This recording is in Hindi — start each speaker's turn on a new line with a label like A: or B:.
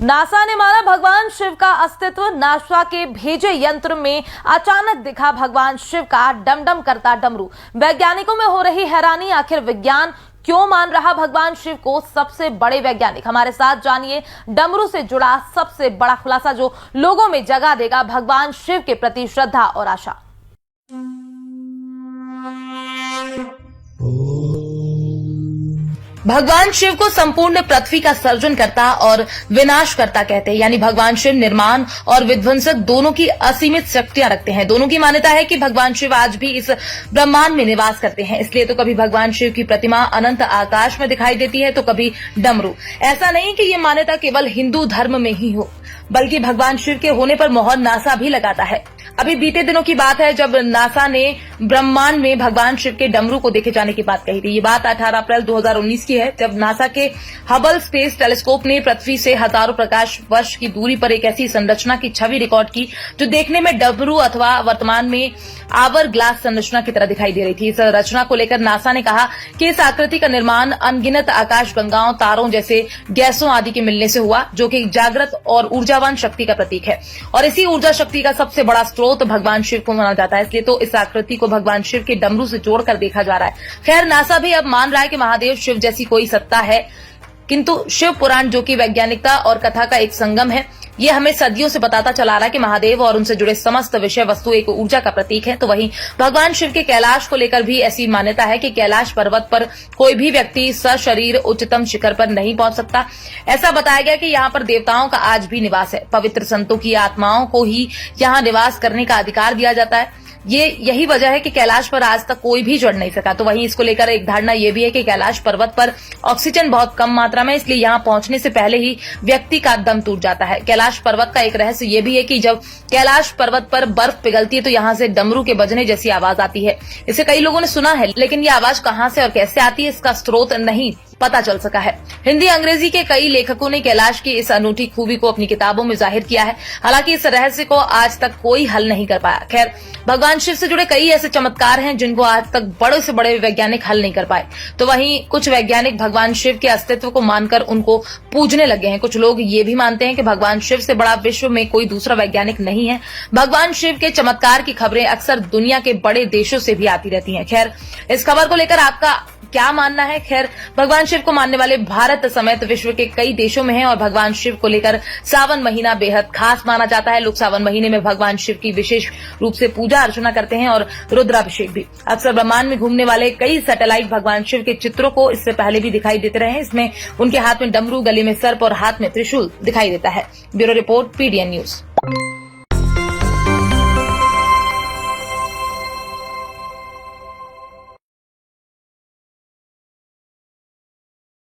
A: नासा ने माना भगवान शिव का अस्तित्व। नासा के भेजे यंत्र में अचानक दिखा भगवान शिव का डमडम करता डमरू। वैज्ञानिकों में हो रही हैरानी, आखिर विज्ञान क्यों मान रहा भगवान शिव को सबसे बड़े वैज्ञानिक। हमारे साथ जानिए डमरू से जुड़ा सबसे बड़ा खुलासा जो लोगों में जगा देगा भगवान शिव के प्रति श्रद्धा और आशा। भगवान शिव को संपूर्ण पृथ्वी का सर्जन करता और विनाश करता कहते हैं, यानी भगवान शिव निर्माण और विध्वंसक दोनों की असीमित शक्तियां रखते हैं। दोनों की मान्यता है कि भगवान शिव आज भी इस ब्रह्मांड में निवास करते हैं। इसलिए तो कभी भगवान शिव की प्रतिमा अनंत आकाश में दिखाई देती है तो कभी डमरू। ऐसा नहीं कि ये मान्यता केवल हिंदू धर्म में ही हो, बल्कि भगवान शिव के होने पर मोहर नासा भी लगाता है। अभी बीते दिनों की बात है जब नासा ने ब्रह्मांड में भगवान शिव के डमरू को देखे जाने की बात कही थी। ये बात 18 अप्रैल 2019 की है, जब नासा के हबल स्पेस टेलीस्कोप ने पृथ्वी से हजारों प्रकाश वर्ष की दूरी पर एक ऐसी संरचना की छवि रिकॉर्ड की जो देखने में डमरू अथवा वर्तमान में आवर ग्लास संरचना की तरह दिखाई दे रही थी। इस रचना को लेकर नासा ने कहा कि इस आकृति का निर्माण अनगिनत आकाश गंगाओं, तारों जैसे गैसों आदि के मिलने से हुआ, जो कि जागृत और ऊर्जावान शक्ति का प्रतीक है। और इसी ऊर्जा शक्ति का सबसे बड़ा स्रोत भगवान शिव को माना जाता है। इसलिए तो इस आकृति को भगवान शिव के डमरू से जोड़कर देखा जा रहा है। खैर, नासा भी अब मान रहा है कि महादेव शिव जैसी कोई सत्ता है, किंतु शिव पुराण जो कि वैज्ञानिकता और कथा का एक संगम है, ये हमें सदियों से बताता चला रहा है कि महादेव और उनसे जुड़े समस्त विषय वस्तु एक ऊर्जा का प्रतीक है। तो वहीं भगवान शिव के कैलाश को लेकर भी ऐसी मान्यता है कि कैलाश पर्वत पर कोई भी व्यक्ति सशरीर उच्चतम शिखर पर नहीं पहुंच सकता। ऐसा बताया गया कि यहाँ पर देवताओं का आज भी निवास है। पवित्र संतों की आत्माओं को ही यहाँ निवास करने का अधिकार दिया जाता है। यही वजह है कि कैलाश पर आज तक कोई भी चढ़ नहीं सका। तो वहीं इसको लेकर एक धारणा यह भी है कि कैलाश पर्वत पर ऑक्सीजन बहुत कम मात्रा में, इसलिए यहां पहुंचने से पहले ही व्यक्ति का दम टूट जाता है। कैलाश पर्वत का एक रहस्य यह भी है कि जब कैलाश पर्वत पर बर्फ पिघलती है तो यहां से डमरू के बजने जैसी आवाज आती है। इसे कई लोगों ने सुना है, लेकिन ये आवाज कहां से और कैसे आती है इसका स्रोत नहीं पता चल सका है। हिंदी अंग्रेजी के कई लेखकों ने कैलाश की इस अनूठी खूबी को अपनी किताबों में जाहिर किया है। हालांकि इस रहस्य को आज तक कोई हल नहीं कर पाया। खैर, भगवान शिव से जुड़े कई ऐसे चमत्कार हैं जिनको आज तक बड़े से बड़े वैज्ञानिक हल नहीं कर पाए। तो वहीं कुछ वैज्ञानिक भगवान शिव के अस्तित्व को मानकर उनको पूजने लगे हैं। कुछ लोग ये भी मानते हैं कि भगवान शिव से बड़ा विश्व में कोई दूसरा वैज्ञानिक नहीं है। भगवान शिव के चमत्कार की खबरें अक्सर दुनिया के बड़े देशों से भी आती रहती हैं। खैर, इस खबर को लेकर आपका क्या मानना है? खैर, भगवान शिव को मानने वाले भारत समेत विश्व के कई देशों में हैं और भगवान शिव को लेकर सावन महीना बेहद खास माना जाता है। लोग सावन महीने में भगवान शिव की विशेष रूप से पूजा अर्चना करते हैं और रुद्राभिषेक भी। अक्सर ब्रह्मांड में घूमने वाले कई सैटेलाइट भगवान शिव के चित्रों को इससे पहले भी दिखाई देते रहे हैं। इसमें उनके हाथ में डमरू, गले में सर्प और हाथ में त्रिशूल दिखाई देता है। Bureau report, PDN news.